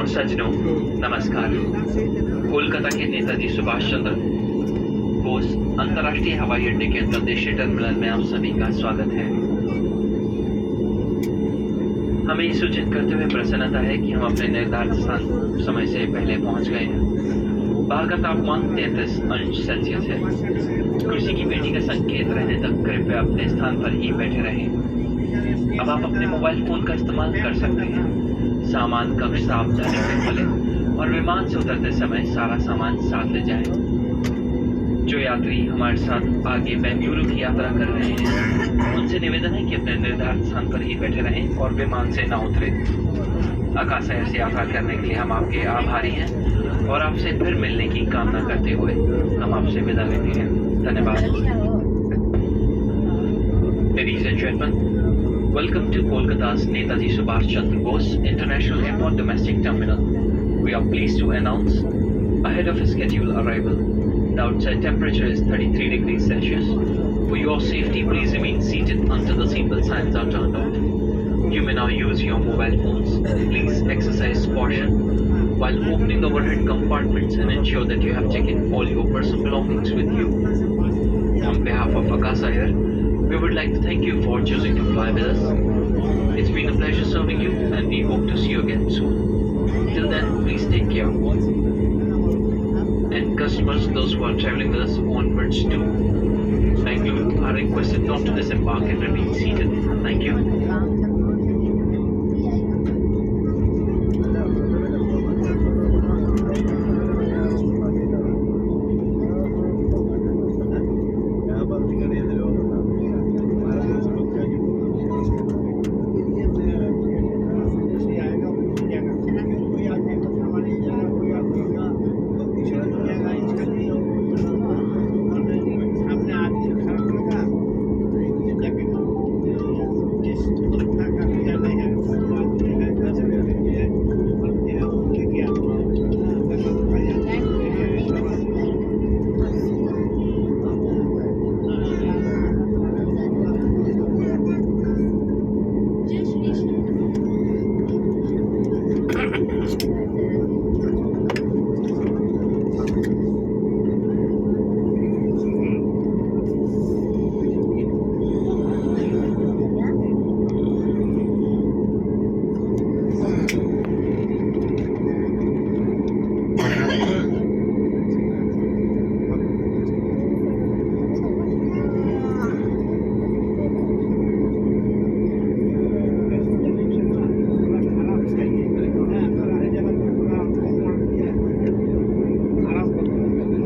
और सज्जनों नमस्कार। कोलकाता के नेताजी सुभाष चंद्र बोस अंतर्राष्ट्रीय हवाई अड्डे के अंतर्देशीय टर्मिनल में आप सभी का स्वागत है। हमें ये सूचित करते हुए प्रसन्नता है कि हम अपने निर्धारित स्थान समय से पहले पहुंच गए हैं। बाहर का तापमान 33 अंश सेल्सियस है। कुर्सी की पेटी का संकेत रहने तक कृपया अपने स्थान पर ही बैठे रहें। अब आप अपने मोबाइल फोन का इस्तेमाल कर सकते हैं। सामान कक्ष सावधानी से खोलें और विमान से उतरते समय सारा सामान साथ ले जाएं। जो यात्री हमारे साथ आगे बेंगलुरु की यात्रा कर रहे हैं उनसे निवेदन है कि अपने निर्धारित स्थान पर ही बैठे रहें और विमान से न उतरें। आकाशयान से यात्रा करने के लिए हम आपके आभारी हैं और आपसे फिर मिलने की कामना करते हुए हम आपसे विदा लेते हैं। धन्यवाद। Ladies and gentlemen, welcome to Kolkata's Netaji Subhas Chandra Bose International Airport Domestic Terminal. We are pleased to announce, ahead of scheduled arrival, the outside temperature is 33 degrees Celsius. For your safety, please remain seated until the seatbelt signs are turned off. You may now use your mobile phones. Please exercise caution while opening the overhead compartments and ensure that you have taken all your personal belongings with you. On behalf of Akasa Air, we would like to thank you for choosing to fly with us. It's been a pleasure serving you and we hope to see you again soon. Till then, please take care. And customers, those who are traveling with us onwards to Bangalore are requested not to disembark and remain seated. Thank you.